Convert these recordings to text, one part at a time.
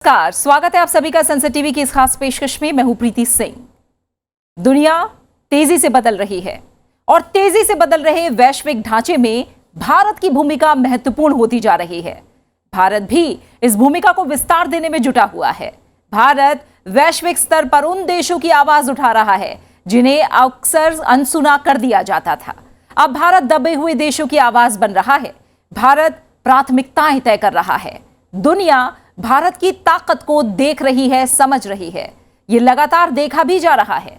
नमस्कार, स्वागत है आप सभी का संसद टीवी की इस खास पेशकश में। मैं हूं प्रीति सिंह। दुनिया तेजी से बदल रही है और तेजी से बदल रहे वैश्विक ढांचे में भारत की भूमिका महत्वपूर्ण होती जा रही है। भारत भी इस भूमिका को विस्तार देने में जुटा हुआ है। भारत वैश्विक स्तर पर उन देशों की आवाज उठा रहा है जिन्हें अक्सर अनसुना कर दिया जाता था। अब भारत दबे हुए देशों की आवाज बन रहा है। भारत प्राथमिकताएं तय कर रहा है। दुनिया भारत की ताकत को देख रही है, समझ रही है। यह लगातार देखा भी जा रहा है।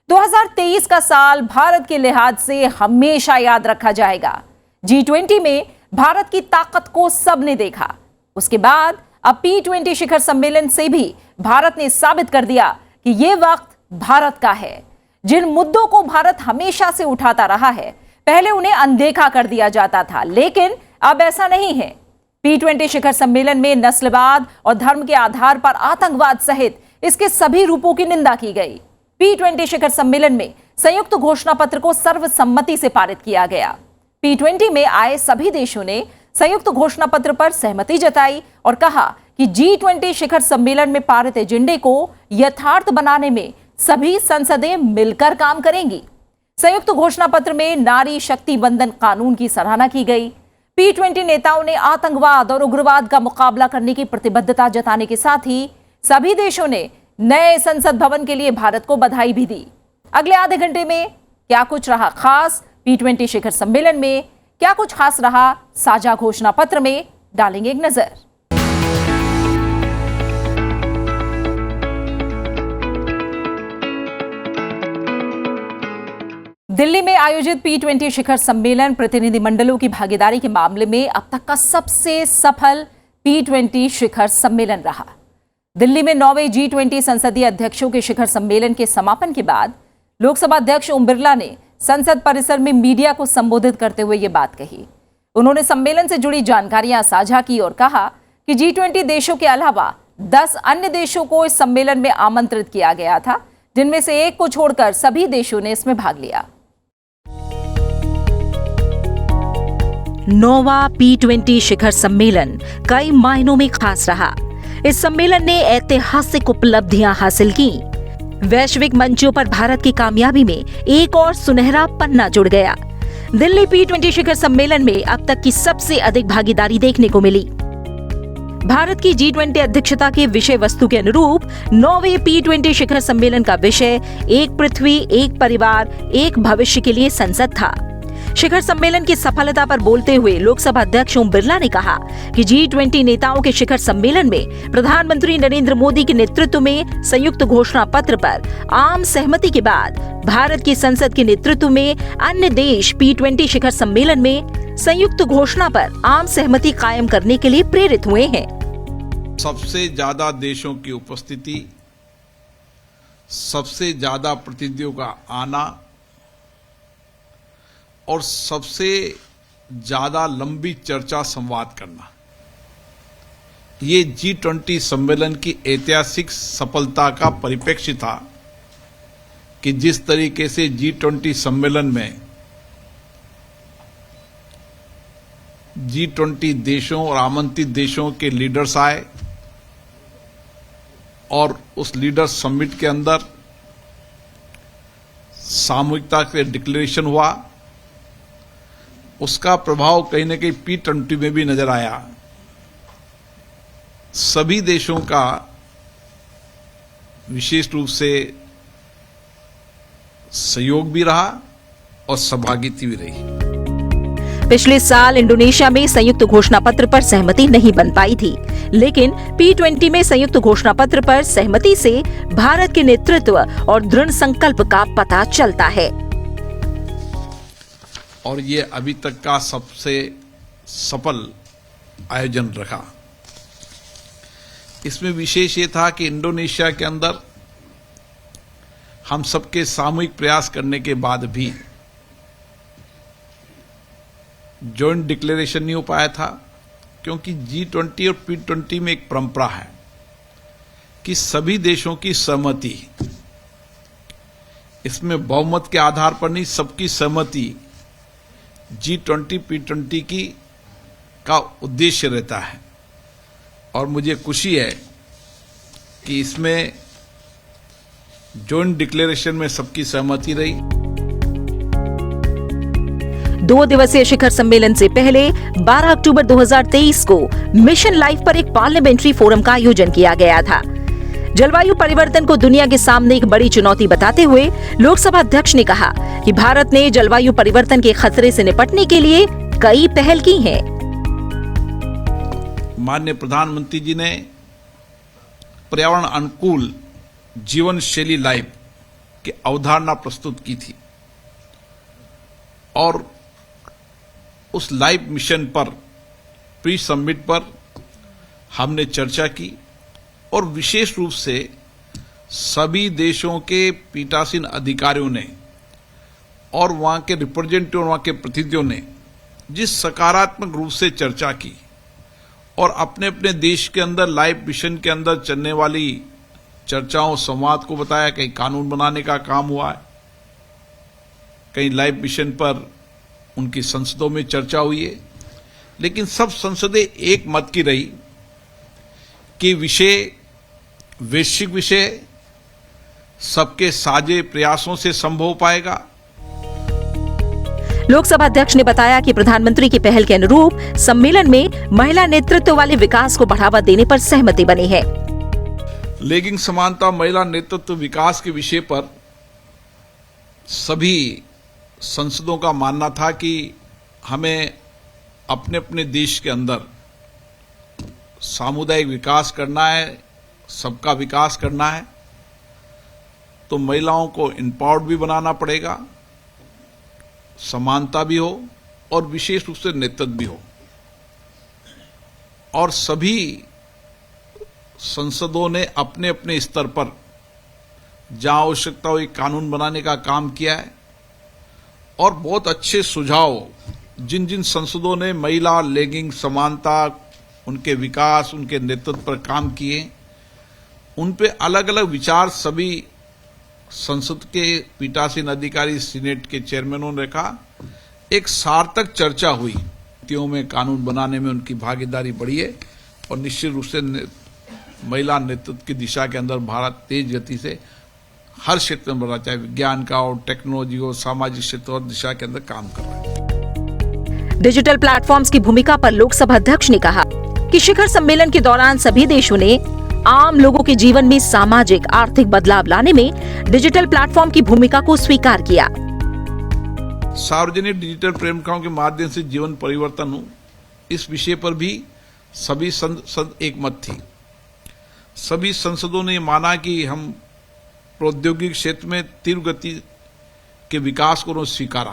2023 का साल भारत के लिहाज से हमेशा याद रखा जाएगा। G20 में भारत की ताकत को सबने देखा। उसके बाद अब P20 शिखर सम्मेलन से भी भारत ने साबित कर दिया कि यह वक्त भारत का है। जिन मुद्दों को भारत हमेशा से उठाता रहा है, पहले उन्हें अनदेखा कर दिया जाता था, लेकिन अब ऐसा नहीं है। P20 शिखर सम्मेलन में नस्लवाद और धर्म के आधार पर आतंकवाद सहित इसके सभी रूपों की निंदा की गई। P20 शिखर सम्मेलन में संयुक्त घोषणा पत्र को सर्वसम्मति से पारित किया गया। P20 में आए सभी देशों ने संयुक्त घोषणा पत्र पर सहमति जताई और कहा कि G20 शिखर सम्मेलन में पारित एजेंडे को यथार्थ बनाने में सभी संसदें मिलकर काम करेंगी। संयुक्त घोषणा पत्र में नारी शक्ति वंदन कानून की सराहना की गई। P20 नेताओं ने आतंकवाद और उग्रवाद का मुकाबला करने की प्रतिबद्धता जताने के साथ ही सभी देशों ने नए संसद भवन के लिए भारत को बधाई भी दी। अगले आधे घंटे में क्या कुछ रहा खास P20 शिखर सम्मेलन में, क्या कुछ खास रहा साझा घोषणा पत्र में, डालेंगे एक नजर। दिल्ली में आयोजित P20 शिखर सम्मेलन प्रतिनिधिमंडलों की भागीदारी के मामले में अब तक का सबसे सफल P20 शिखर सम्मेलन रहा। दिल्ली में 9वें G20 संसदीय अध्यक्षों के शिखर सम्मेलन के समापन के बाद लोकसभा अध्यक्ष ओम बिरला ने संसद परिसर में मीडिया को संबोधित करते हुए ये बात कही। उन्होंने सम्मेलन से जुड़ी जानकारियां साझा की और कहा कि G20 देशों के अलावा 10 अन्य देशों को इस सम्मेलन में आमंत्रित किया गया था, जिनमें से एक को छोड़कर सभी देशों ने इसमें भाग लिया। 9वां P20 शिखर सम्मेलन कई मायनों में खास रहा। इस सम्मेलन ने ऐतिहासिक उपलब्धियां हासिल की। वैश्विक मंचों पर भारत की कामयाबी में एक और सुनहरा पन्ना जुड़ गया। दिल्ली P20 शिखर सम्मेलन में अब तक की सबसे अधिक भागीदारी देखने को मिली। भारत की G20 अध्यक्षता के विषय वस्तु के अनुरूप 9वें P20 शिखर सम्मेलन का विषय एक पृथ्वी, एक परिवार, एक भविष्य के लिए संसद था। शिखर सम्मेलन की सफलता पर बोलते हुए लोकसभा अध्यक्ष ओम बिरला ने कहा कि G20 नेताओं के शिखर सम्मेलन में प्रधानमंत्री नरेंद्र मोदी के नेतृत्व में संयुक्त घोषणा पत्र पर आम सहमति के बाद भारत की संसद के नेतृत्व में अन्य देश P20 शिखर सम्मेलन में संयुक्त घोषणा पर आम सहमति कायम करने के लिए प्रेरित हुए हैं। सबसे ज्यादा देशों की उपस्थिति, सबसे ज्यादा प्रतिनिधियों का आना और सबसे ज्यादा लंबी चर्चा संवाद करना, ये G20 सम्मेलन की ऐतिहासिक सफलता का परिप्रेक्ष्य था कि जिस तरीके से G20 सम्मेलन में G20 देशों और आमंत्रित देशों के लीडर्स आए और उस लीडर्स समिट के अंदर सामूहिकता के डिक्लेरेशन हुआ, उसका प्रभाव कहीं न कहीं P20 में भी नजर आया। सभी देशों का विशेष रूप से सहयोग भी रहा और सहभागिता भी रही। पिछले साल इंडोनेशिया में संयुक्त घोषणा पत्र पर सहमति नहीं बन पाई थी, लेकिन P20 में संयुक्त घोषणा पत्र पर सहमति से भारत के नेतृत्व और दृढ़ संकल्प का पता चलता है। और ये अभी तक का सबसे सफल आयोजन रहा। इसमें विशेष ये था कि इंडोनेशिया के अंदर हम सबके सामूहिक प्रयास करने के बाद भी जॉइंट डिक्लेरेशन नहीं हो पाया था, क्योंकि G20 और P20 में एक परंपरा है कि सभी देशों की सहमति, इसमें बहुमत के आधार पर नहीं, सबकी सहमति G20 P20 का उद्देश्य रहता है। और मुझे खुशी है कि इसमें जॉइंट डिक्लेरेशन में सबकी सहमति रही। 2 दिवसीय शिखर सम्मेलन से पहले 12 अक्टूबर 2023 को मिशन लाइफ पर एक पार्लियामेंट्री फोरम का आयोजन किया गया था। जलवायु परिवर्तन को दुनिया के सामने एक बड़ी चुनौती बताते हुए लोकसभा अध्यक्ष ने कहा कि भारत ने जलवायु परिवर्तन के खतरे से निपटने के लिए कई पहल की हैं। माननीय प्रधानमंत्री जी ने पर्यावरण अनुकूल जीवन शैली लाइफ की अवधारणा प्रस्तुत की थी और उस लाइफ मिशन पर प्री समिट पर हमने चर्चा की और विशेष रूप से सभी देशों के पीठासीन अधिकारियों ने और वहां के रिप्रेजेंटेटिव और वहां के प्रतिनिधियों ने जिस सकारात्मक रूप से चर्चा की और अपने अपने देश के अंदर लाइफ मिशन के अंदर चलने वाली चर्चाओं संवाद को बताया। कहीं कानून बनाने का काम हुआ है, कहीं लाइफ मिशन पर उनकी संसदों में चर्चा हुई है, लेकिन सब संसदें एक मत की रही कि विषय वैश्विक विषय सबके साझे प्रयासों से संभव हो पाएगा। लोकसभा अध्यक्ष ने बताया कि प्रधानमंत्री की पहल के अनुरूप सम्मेलन में महिला नेतृत्व वाले विकास को बढ़ावा देने पर सहमति बनी है। लैंगिक समानता महिला नेतृत्व विकास के विषय पर सभी संसदों का मानना था कि हमें अपने अपने देश के अंदर सामुदायिक विकास करना है, सबका विकास करना है, तो महिलाओं को एम्पावर्ड भी बनाना पड़ेगा, समानता भी हो और विशेष रूप से नेतृत्व भी हो। और सभी संसदों ने अपने अपने स्तर पर जहां आवश्यकता हो एक कानून बनाने का काम किया है और बहुत अच्छे सुझाव जिन जिन संसदों ने महिला लैंगिक समानता, उनके विकास, उनके नेतृत्व पर काम किए, उन पे अलग अलग विचार सभी संसद के पीठासीन अधिकारी, सीनेट के चेयरमैनों ने रखा। एक सार्थक चर्चा हुई, नीतियों में कानून बनाने में उनकी भागीदारी बढ़ी है और निश्चित रूप से महिला नेतृत्व की दिशा के अंदर भारत तेज गति से हर क्षेत्र में बढ़ा, चाहे विज्ञान का हो, टेक्नोलॉजी हो, सामाजिक क्षेत्र और दिशा के अंदर काम कर रहा है। डिजिटल प्लेटफॉर्म्स की भूमिका पर लोकसभा अध्यक्ष ने कहा कि शिखर सम्मेलन के दौरान सभी देशों ने आम लोगों के जीवन में सामाजिक आर्थिक बदलाव लाने में डिजिटल प्लेटफॉर्म की भूमिका को स्वीकार किया। सार्वजनिक डिजिटल प्रेमिकाओं के माध्यम से जीवन परिवर्तन हो, इस विषय पर भी सभी संसद एक मत थी। सभी संसदों ने माना कि हम प्रौद्योगिक क्षेत्र में तीव्र गति के विकास को स्वीकारा।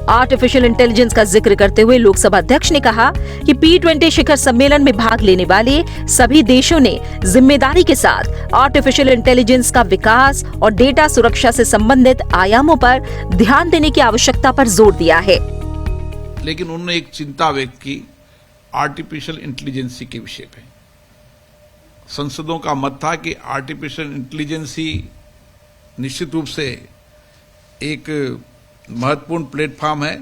आर्टिफिशियल इंटेलिजेंस का जिक्र करते हुए लोकसभा अध्यक्ष ने कहा कि P20 शिखर सम्मेलन में भाग लेने वाले सभी देशों ने जिम्मेदारी के साथ आर्टिफिशियल इंटेलिजेंस का विकास और डेटा सुरक्षा से संबंधित आयामों पर ध्यान देने की आवश्यकता पर जोर दिया है। लेकिन उन्होंने एक चिंता व्यक्त की आर्टिफिशियल इंटेलिजेंस के विषय पे। संसदों का मत था कि आर्टिफिशियल इंटेलिजेंस निश्चित रूप से एक महत्वपूर्ण प्लेटफॉर्म है,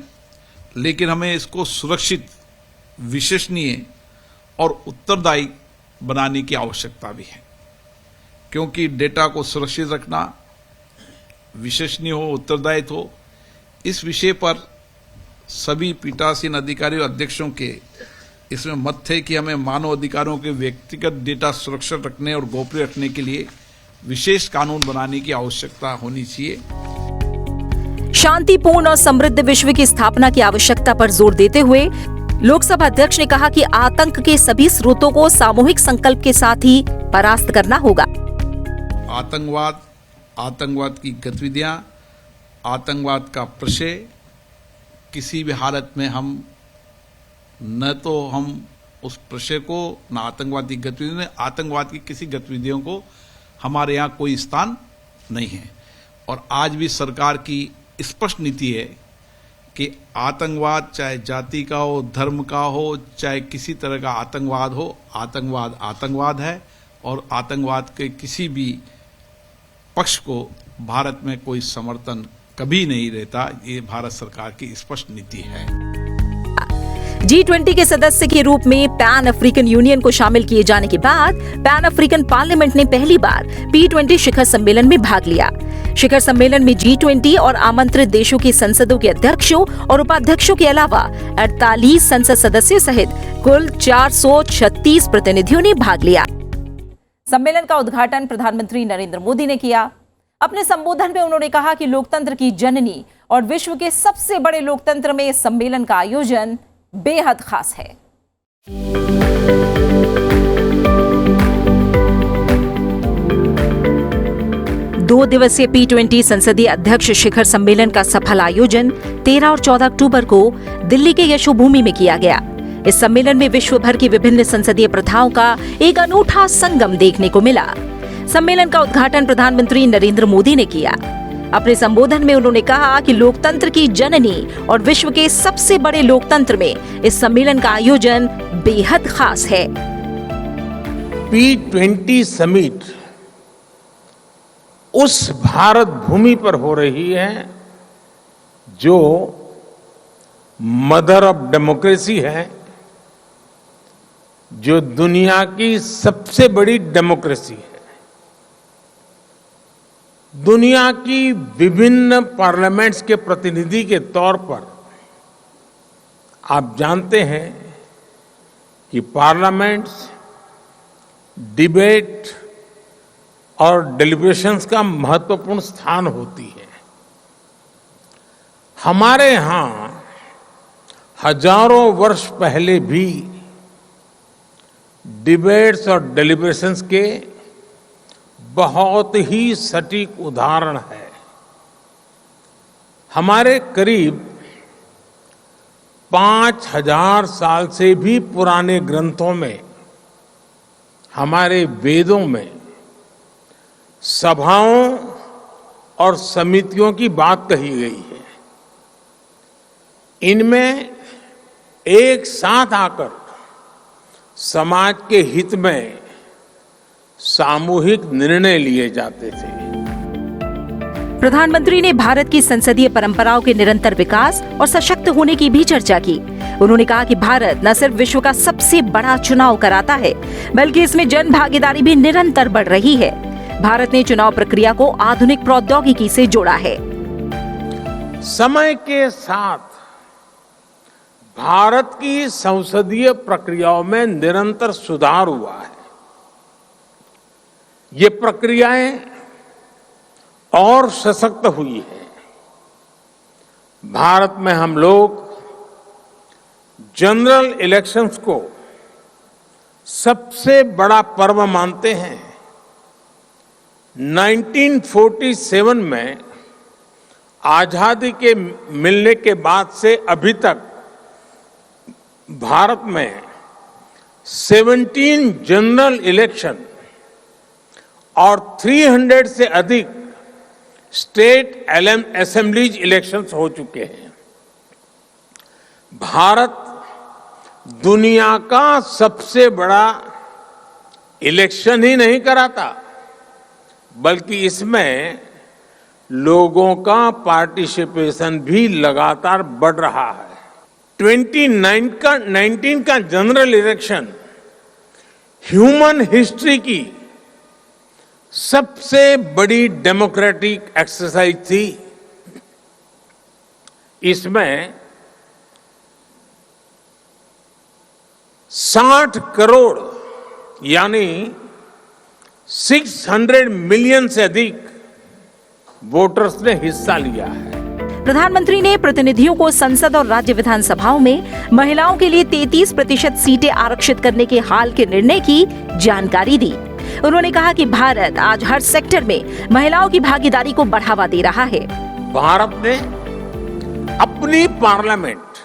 लेकिन हमें इसको सुरक्षित, विश्वसनीय और उत्तरदायी बनाने की आवश्यकता भी है, क्योंकि डेटा को सुरक्षित रखना, विश्वसनीय हो, उत्तरदायी हो, इस विषय पर सभी पीठासीन अधिकारियों अध्यक्षों के इसमें मत थे कि हमें मानव अधिकारों के व्यक्तिगत डेटा सुरक्षित रखने और गोपनीय रखने के लिए विशेष कानून बनाने की आवश्यकता होनी चाहिए। शांतिपूर्ण और समृद्ध विश्व की स्थापना की आवश्यकता पर जोर देते हुए लोकसभा अध्यक्ष ने कहा कि आतंक के सभी स्रोतों को सामूहिक संकल्प के साथ ही परास्त करना होगा। आतंकवाद, आतंकवाद की गतिविधियां, आतंकवाद का प्रशय किसी भी हालत में हम न तो हम उस प्रशय को, न आतंकवाद की गतिविधियों में, आतंकवाद की किसी गतिविधियों को हमारे यहाँ कोई स्थान नहीं है। और आज भी सरकार की स्पष्ट नीति है कि आतंकवाद चाहे जाति का हो, धर्म का हो, चाहे किसी तरह का आतंकवाद हो, आतंकवाद आतंकवाद है और आतंकवाद के किसी भी पक्ष को भारत में कोई समर्थन कभी नहीं रहता। ये भारत सरकार की स्पष्ट नीति है। G20 के सदस्य के रूप में पैन अफ्रीकन यूनियन को शामिल किए जाने के बाद पैन अफ्रीकन पार्लियामेंट ने पहली बार P20 शिखर सम्मेलन में भाग लिया। शिखर सम्मेलन में G20 और आमंत्रित देशों की संसदों के अध्यक्षों और उपाध्यक्षों के अलावा 48 संसद सदस्यों सहित कुल 436 प्रतिनिधियों ने भाग लिया। सम्मेलन का उद्घाटन प्रधानमंत्री नरेंद्र मोदी ने किया। अपने संबोधन में उन्होंने कहा कि लोकतंत्र की जननी और विश्व के सबसे बड़े लोकतंत्र में इस सम्मेलन का आयोजन बेहद खास है। दो दिवसीय P20 संसदीय अध्यक्ष शिखर सम्मेलन का सफल आयोजन 13 और 14 अक्टूबर को दिल्ली के यशोभूमि में किया गया। इस सम्मेलन में विश्व भर की विभिन्न संसदीय प्रथाओं का एक अनूठा संगम देखने को मिला। सम्मेलन का उद्घाटन प्रधानमंत्री नरेंद्र मोदी ने किया। अपने संबोधन में उन्होंने कहा कि लोकतंत्र की जननी और विश्व के सबसे बड़े लोकतंत्र में इस सम्मेलन का आयोजन बेहद खास है। P20 समिट उस भारत भूमि पर हो रही है जो मदर ऑफ डेमोक्रेसी है, जो दुनिया की सबसे बड़ी डेमोक्रेसी है। दुनिया की विभिन्न पार्लियामेंट्स के प्रतिनिधि के तौर पर आप जानते हैं कि पार्लियामेंट्स डिबेट और डेलिब्रेशंस का महत्वपूर्ण स्थान होती है। हमारे यहां हजारों वर्ष पहले भी डिबेट्स और डेलिब्रेशंस के बहुत ही सटीक उदाहरण है। हमारे करीब 5000 साल से भी पुराने ग्रंथों में, हमारे वेदों में सभाओं और समितियों की बात कही गई है। इनमें एक साथ आकर समाज के हित में सामूहिक निर्णय लिए जाते थे। प्रधानमंत्री ने भारत की संसदीय परंपराओं के निरंतर विकास और सशक्त होने की भी चर्चा की। उन्होंने कहा कि भारत न सिर्फ विश्व का सबसे बड़ा चुनाव कराता है, बल्कि इसमें जन भागीदारी भी निरंतर बढ़ रही है। भारत ने चुनाव प्रक्रिया को आधुनिक प्रौद्योगिकी से जोड़ा है। समय के साथ भारत की संसदीय प्रक्रियाओं में निरंतर सुधार हुआ है। ये प्रक्रियाएं और सशक्त हुई है। भारत में हम लोग जनरल इलेक्शंस को सबसे बड़ा पर्व मानते हैं। 1947 में आजादी के मिलने के बाद से अभी तक भारत में 17 जनरल इलेक्शन और 300 से अधिक स्टेट असेंबलीज इलेक्शंस हो चुके हैं। भारत दुनिया का सबसे बड़ा इलेक्शन ही नहीं कराता, बल्कि इसमें लोगों का पार्टिसिपेशन भी लगातार बढ़ रहा है। 2019 का जनरल इलेक्शन ह्यूमन हिस्ट्री की सबसे बड़ी डेमोक्रेटिक एक्सरसाइज थी। इसमें 60 करोड़ यानी 600 मिलियन से अधिक वोटर्स ने हिस्सा लिया है। प्रधानमंत्री ने प्रतिनिधियों को संसद और राज्य विधानसभाओं में महिलाओं के लिए 33% सीटें आरक्षित करने के हाल के निर्णय की जानकारी दी। उन्होंने कहा कि भारत आज हर सेक्टर में महिलाओं की भागीदारी को बढ़ावा दे रहा है। भारत ने अपनी पार्लियामेंट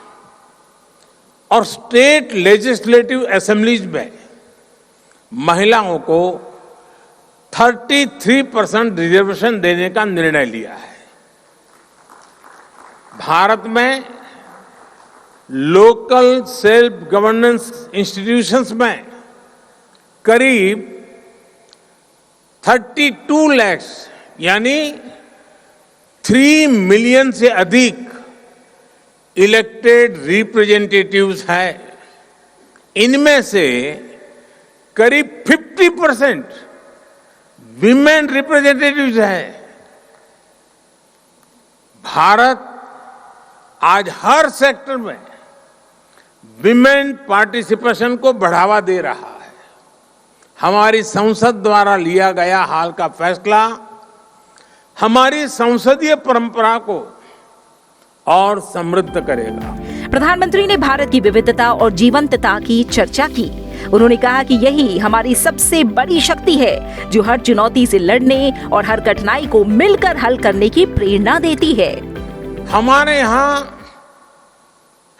और स्टेट लेजिस्लेटिव असेंबलीज में महिलाओं को 33% रिजर्वेशन देने का निर्णय लिया है। भारत में लोकल सेल्फ गवर्नेंस इंस्टीट्यूशंस में करीब 32 लाख यानी 3 मिलियन से अधिक इलेक्टेड रिप्रेजेंटेटिव्स है, इनमें से करीब 50% विमेन रिप्रेजेंटेटिव्स है। भारत आज हर सेक्टर में विमेन पार्टिसिपेशन को बढ़ावा दे रहा है। हमारी संसद द्वारा लिया गया हाल का फैसला हमारी संसदीय परंपरा को और समृद्ध करेगा। प्रधानमंत्री ने भारत की विविधता और जीवंतता की चर्चा की। उन्होंने कहा कि यही हमारी सबसे बड़ी शक्ति है, जो हर चुनौती से लड़ने और हर कठिनाई को मिलकर हल करने की प्रेरणा देती है। हमारे यहाँ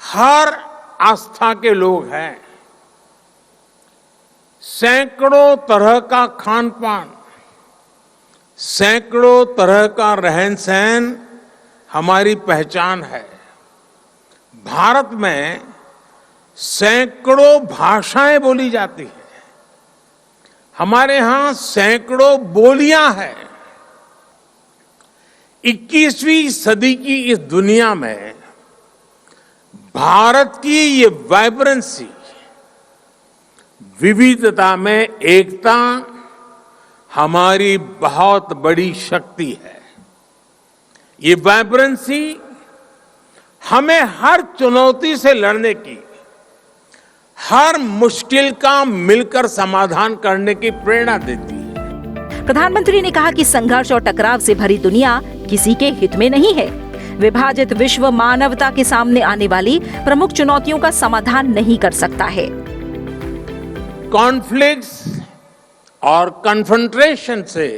हर आस्था के लोग हैं। सैकड़ों तरह का खान पान, सैकड़ों तरह का रहन सहन हमारी पहचान है। भारत में सैकड़ों भाषाएं बोली जाती हैं। हमारे यहां सैकड़ों बोलियां हैं। 21वीं सदी की इस दुनिया में भारत की ये वाइब्रेंसी, विविधता में एकता हमारी बहुत बड़ी शक्ति है। ये वाइब्रेंसी हमें हर चुनौती से लड़ने की, हर मुश्किल का मिलकर समाधान करने की प्रेरणा देती है। प्रधानमंत्री ने कहा कि संघर्ष और टकराव से भरी दुनिया किसी के हित में नहीं है। विभाजित विश्व मानवता के सामने आने वाली प्रमुख चुनौतियों का समाधान नहीं कर सकता है। कॉन्फ्लिक्ट्स और कन्फ्रंट्रेशन से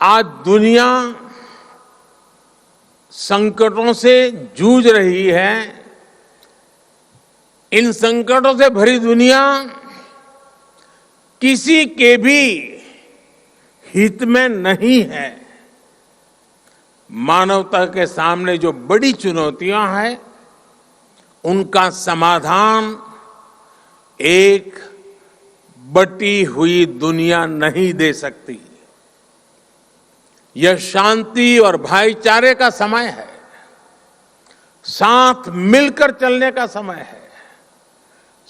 आज दुनिया संकटों से जूझ रही है। इन संकटों से भरी दुनिया किसी के भी हित में नहीं है। मानवता के सामने जो बड़ी चुनौतियां हैं, उनका समाधान एक बटी हुई दुनिया नहीं दे सकती। यह शांति और भाईचारे का समय है, साथ मिलकर चलने का समय है,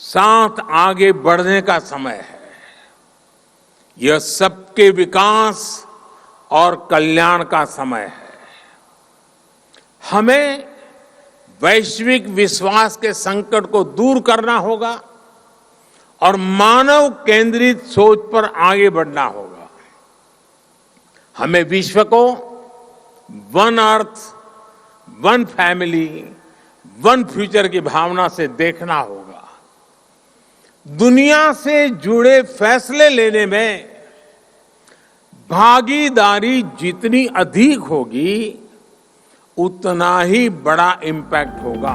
साथ आगे बढ़ने का समय है। यह सबके विकास और कल्याण का समय है। हमें वैश्विक विश्वास के संकट को दूर करना होगा और मानव केंद्रित सोच पर आगे बढ़ना होगा। हमें विश्व को one earth, one family, one future की भावना से देखना होगा। दुनिया से जुड़े फैसले लेने में भागीदारी जितनी अधिक होगी, उतना ही बड़ा इम्पैक्ट होगा।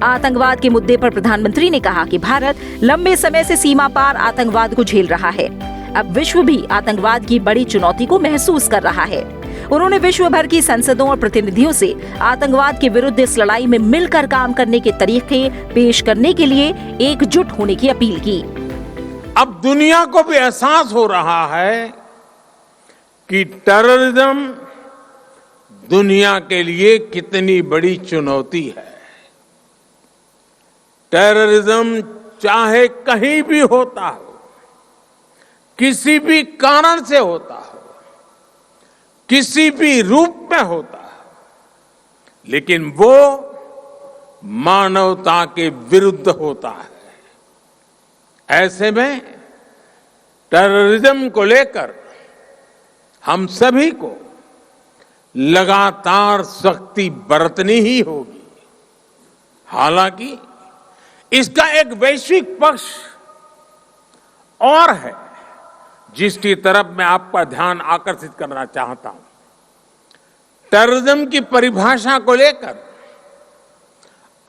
आतंकवाद के मुद्दे पर प्रधानमंत्री ने कहा कि भारत लंबे समय से सीमा पार आतंकवाद को झेल रहा है। अब विश्व भी आतंकवाद की बड़ी चुनौती को महसूस कर रहा है। उन्होंने विश्व भर की संसदों और प्रतिनिधियों से आतंकवाद के विरुद्ध इस लड़ाई में मिलकर काम करने के तरीके पेश करने के लिए एकजुट होने की अपील की। अब दुनिया को भी एहसास हो रहा है कि टेररिज्म दुनिया के लिए कितनी बड़ी चुनौती है। टेररिज्म चाहे कहीं भी होता हो, किसी भी कारण से होता हो, किसी भी रूप में होता हो, लेकिन वो मानवता के विरुद्ध होता है। ऐसे में टेररिज्म को लेकर हम सभी को लगातार सख्ती बरतनी ही होगी। हालांकि इसका एक वैश्विक पक्ष और है, जिसकी तरफ मैं आपका ध्यान आकर्षित करना चाहता हूं। टेररिज्म की परिभाषा को लेकर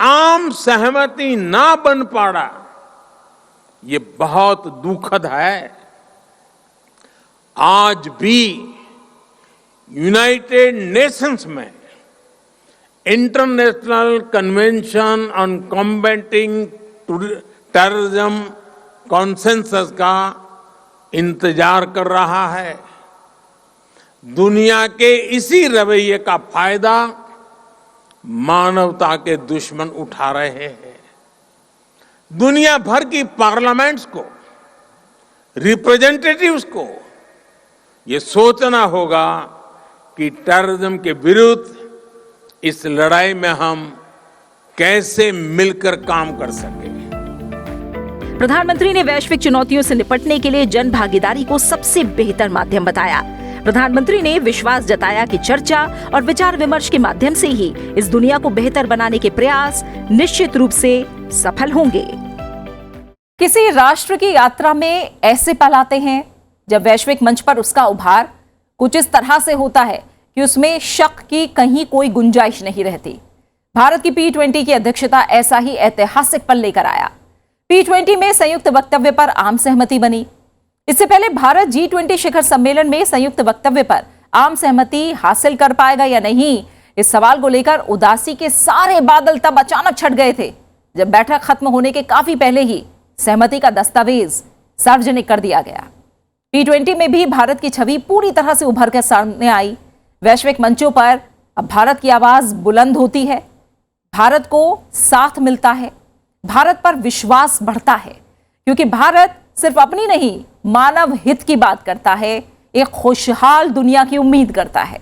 आम सहमति ना बन पाना, ये बहुत दुखद है। आज भी यूनाइटेड नेशंस में international convention on combating terrorism consensus का इंतजार कर रहा है। दुनिया के इसी रवैये का फायदा मानवता के दुश्मन उठा रहे हैं। दुनिया भर की पार्लियामेंट्स को, रिप्रेजेंटेटिव्स को ये सोचना होगा कि टेररिज्म के विरुद्ध इस लड़ाई में हम कैसे मिलकर काम कर सकें। प्रधानमंत्री ने वैश्विक चुनौतियों से निपटने के लिए जन भागीदारी को सबसे बेहतर माध्यम बताया। प्रधानमंत्री ने विश्वास जताया कि चर्चा और विचार विमर्श के माध्यम से ही इस दुनिया को बेहतर बनाने के प्रयास निश्चित रूप से सफल होंगे। किसी राष्ट्र की यात्रा में ऐसे पल आते हैं जब वैश्विक मंच पर उसका उभार कुछ इस तरह से होता है कि उसमें शक की कहीं कोई गुंजाइश नहीं रहती। भारत की P20 की अध्यक्षता ऐसा ही ऐतिहासिक पल लेकर आया। P20 में संयुक्त वक्तव्य पर आम सहमति बनी। इससे पहले भारत G20 शिखर सम्मेलन में संयुक्त वक्तव्य पर आम सहमति हासिल कर पाएगा या नहीं, इस सवाल को लेकर उदासी के सारे बादल तब अचानक छट गए थे जब बैठक खत्म होने के काफी पहले ही सहमति का दस्तावेज सार्वजनिक कर दिया गया। P20 में भी भारत की छवि पूरी तरह से उभर कर सामने आई। वैश्विक मंचों पर अब भारत की आवाज बुलंद होती है, भारत को साथ मिलता है, भारत पर विश्वास बढ़ता है, क्योंकि भारत सिर्फ अपनी नहीं मानव हित की बात करता है, एक खुशहाल दुनिया की उम्मीद करता है।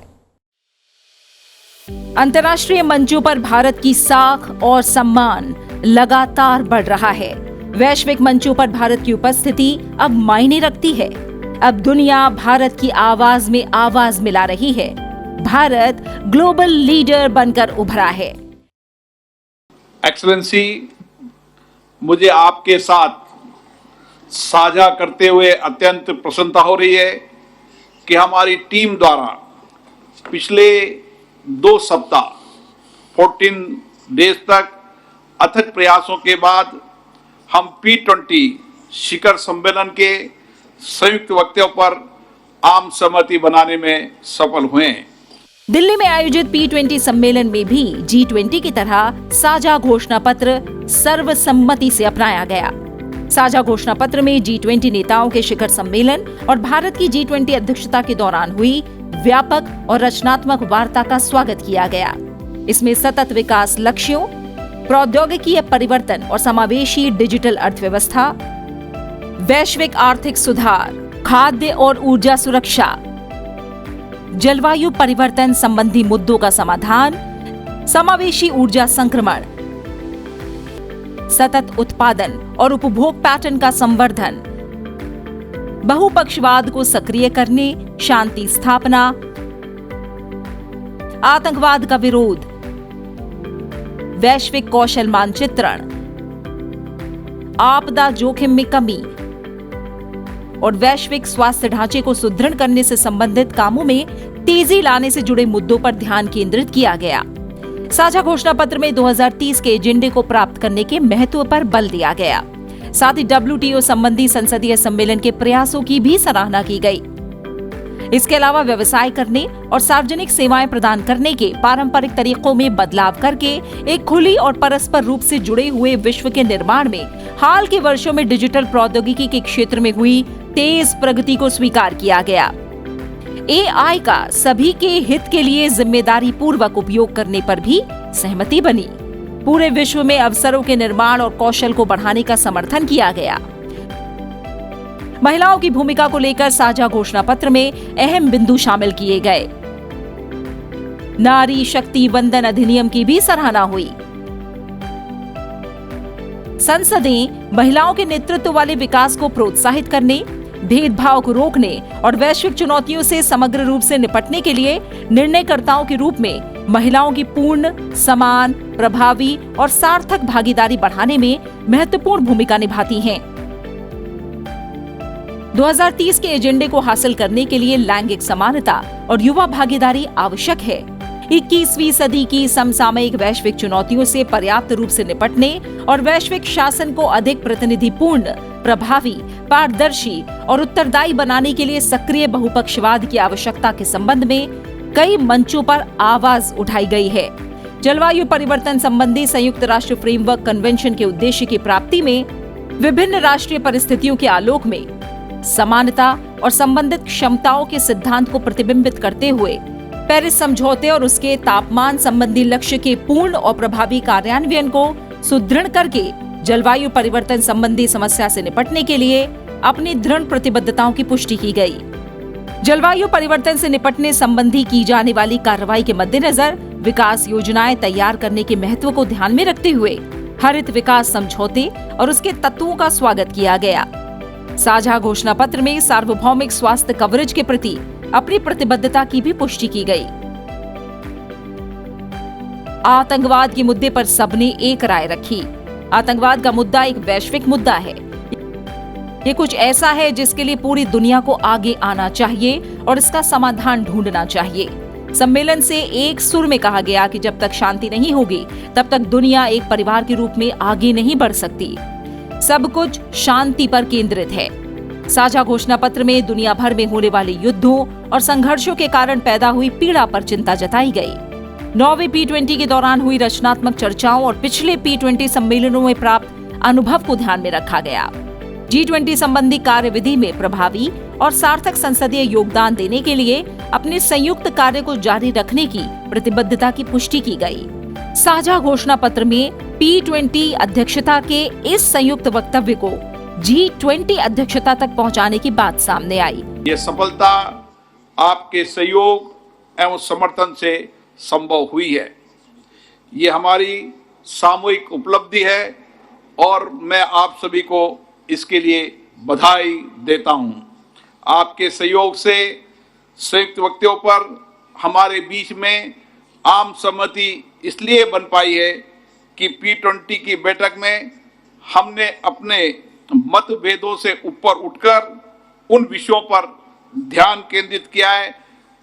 अंतर्राष्ट्रीय मंचों पर भारत की साख और सम्मान लगातार बढ़ रहा है। वैश्विक मंचों पर भारत की उपस्थिति अब मायने रखती है। अब दुनिया भारत की आवाज में आवाज मिला रही है। भारत ग्लोबल लीडर बनकर उभरा है। एक्सेलेंसी, मुझे आपके साथ साझा करते हुए अत्यंत प्रसन्नता हो रही है कि हमारी टीम द्वारा पिछले 2 सप्ताह 14 डेज तक अथक प्रयासों के बाद हम P20 शिखर सम्मेलन के संयुक्त वक्तव्य पर आम सहमति बनाने में सफल हुए हैं। दिल्ली में आयोजित P20 सम्मेलन में भी G20 की तरह साझा घोषणा पत्र सर्वसम्मति से अपनाया गया। साझा घोषणा पत्र में G20 नेताओं के शिखर सम्मेलन और भारत की G20 अध्यक्षता के दौरान हुई व्यापक और रचनात्मक वार्ता का स्वागत किया गया। इसमें सतत विकास लक्ष्यों, प्रौद्योगिकी परिवर्तन और समावेशी डिजिटल अर्थव्यवस्था, वैश्विक आर्थिक सुधार, खाद्य और ऊर्जा सुरक्षा, जलवायु परिवर्तन संबंधी मुद्दों का समाधान, समावेशी ऊर्जा संक्रमण, सतत उत्पादन और उपभोग पैटर्न का संवर्धन, बहुपक्षवाद को सक्रिय करने, शांति स्थापना, आतंकवाद का विरोध, वैश्विक कौशल मानचित्रण, आपदा जोखिम में कमी और वैश्विक स्वास्थ्य ढांचे को सुदृढ़ करने से संबंधित कामों में तेजी लाने से जुड़े मुद्दों पर ध्यान केंद्रित किया गया। साझा घोषणा पत्र में 2030 के एजेंडे को प्राप्त करने के महत्व पर बल दिया गया। साथ ही WTO संबंधी संसदीय सम्मेलन के प्रयासों की भी सराहना की गई। इसके अलावा व्यवसाय करने और सार्वजनिक सेवाएं प्रदान करने के पारंपरिक तरीकों में बदलाव करके एक खुली और परस्पर रूप से जुड़े हुए विश्व के निर्माण में हाल के वर्षों में डिजिटल प्रौद्योगिकी के क्षेत्र में हुई तेज प्रगति को स्वीकार किया गया। AI का सभी के हित के लिए जिम्मेदारी पूर्वक उपयोग करने पर भी सहमति बनी। पूरे विश्व में अवसरों के निर्माण और कौशल को बढ़ाने का समर्थन किया गया। महिलाओं की भूमिका को लेकर साझा घोषणा पत्र में अहम बिंदु शामिल किए गए। नारी शक्ति वंदन अधिनियम की भी सराहना हुई। संसदें महिलाओं के नेतृत्व वाले विकास को प्रोत्साहित करने, भेदभाव को रोकने और वैश्विक चुनौतियों से समग्र रूप से निपटने के लिए निर्णयकर्ताओं के रूप में महिलाओं की पूर्ण, समान, प्रभावी और सार्थक भागीदारी बढ़ाने में महत्वपूर्ण भूमिका निभाती हैं। 2030 के एजेंडे को हासिल करने के लिए लैंगिक समानता और युवा भागीदारी आवश्यक है। 21वीं सदी की समसामयिक वैश्विक चुनौतियों से पर्याप्त रूप से निपटने और वैश्विक शासन को अधिक प्रतिनिधिपूर्ण, प्रभावी, पारदर्शी और उत्तरदायी बनाने के लिए सक्रिय बहुपक्षवाद की आवश्यकता के संबंध में कई मंचों पर आवाज उठाई गई है। जलवायु परिवर्तन संबंधी संयुक्त राष्ट्र फ्रेमवर्क कन्वेंशन के उद्देश्य की प्राप्ति में विभिन्न राष्ट्रीय परिस्थितियों के आलोक में समानता और संबंधित क्षमताओं के सिद्धांत को प्रतिबिंबित करते हुए पेरिस समझौते और उसके तापमान संबंधी लक्ष्य के पूर्ण और प्रभावी कार्यान्वयन को सुदृढ़ करके जलवायु परिवर्तन संबंधी समस्या से निपटने के लिए अपनी दृढ़ प्रतिबद्धताओं की पुष्टि की गई। जलवायु परिवर्तन से निपटने संबंधी की जाने वाली कार्रवाई के मद्देनजर विकास योजनाएं तैयार करने के महत्व को ध्यान में रखते हुए हरित विकास समझौते और उसके तत्वों का स्वागत किया गया। साझा घोषणा पत्र में सार्वभौमिक स्वास्थ्य कवरेज के प्रति अपनी प्रतिबद्धता की भी पुष्टि की गई। आतंकवाद के मुद्दे पर सबने एक राय रखी। आतंकवाद का मुद्दा एक वैश्विक मुद्दा है। ये कुछ ऐसा है जिसके लिए पूरी दुनिया को आगे आना चाहिए और इसका समाधान ढूंढना चाहिए। सम्मेलन से एक सुर में कहा गया कि जब तक शांति नहीं होगी तब तक दुनिया एक परिवार के रूप में आगे नहीं बढ़ सकती। सब कुछ शांति पर केंद्रित है। साझा घोषणा पत्र में दुनिया भर में होने वाले युद्धों और संघर्षों के कारण पैदा हुई पीड़ा पर चिंता जताई गई। 9वें P20 के दौरान हुई रचनात्मक चर्चाओं और पिछले P20 सम्मेलनों में प्राप्त अनुभव को ध्यान में रखा गया। G20 संबंधी कार्यविधि में प्रभावी और सार्थक संसदीय योगदान देने के लिए अपने संयुक्त कार्य को जारी रखने की प्रतिबद्धता की पुष्टि की गई। साझा घोषणा पत्र में P20 अध्यक्षता के इस संयुक्त वक्तव्य को G20 अध्यक्षता तक पहुंचाने की बात सामने आई। ये सफलता आपके सहयोग एवं समर्थन से संभव हुई है। ये हमारी सामूहिक उपलब्धि है और मैं आप सभी को इसके लिए बधाई देता हूं। आपके सहयोग से संयुक्त वक्तव्यों पर हमारे बीच में आम सहमति इसलिए बन पाई है कि P20 की बैठक में हमने अपने मतभेदों से ऊपर उठकर उन विषयों पर ध्यान केंद्रित किया है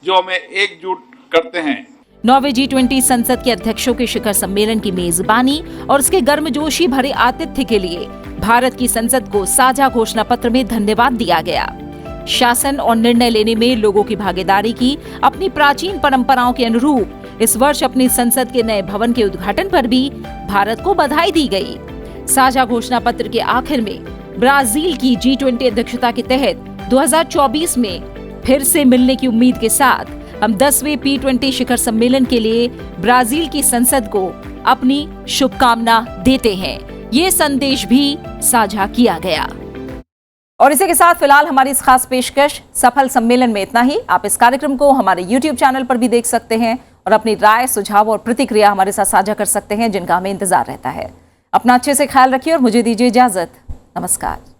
जो हमें एकजुट करते हैं। 9वें G20 संसद के अध्यक्षों के शिखर सम्मेलन की मेजबानी और उसके गर्मजोशी भरे आतिथ्य के लिए भारत की संसद को साझा घोषणा पत्र में धन्यवाद दिया गया। शासन और निर्णय लेने में लोगों की भागीदारी की अपनी प्राचीन परंपराओं के अनुरूप इस वर्ष अपनी संसद के नए भवन के उद्घाटन पर भी भारत को बधाई दी गई। साझा घोषणा पत्र के आखिर में ब्राजील की G20 अध्यक्षता के तहत 2024 में फिर से मिलने की उम्मीद के साथ हम 10वें P20 शिखर सम्मेलन के लिए ब्राजील की संसद को अपनी शुभकामना देते हैं। ये संदेश भी साझा किया गया। और इसी के साथ फिलहाल हमारी इस खास पेशकश सफल सम्मेलन में इतना ही। आप इस कार्यक्रम को हमारे YouTube चैनल पर भी देख सकते हैं और अपनी राय, सुझाव और प्रतिक्रिया हमारे साथ साझा कर सकते हैं, जिनका हमें इंतजार रहता है। अपना अच्छे से ख्याल रखिए और मुझे दीजिए इजाजत। नमस्कार।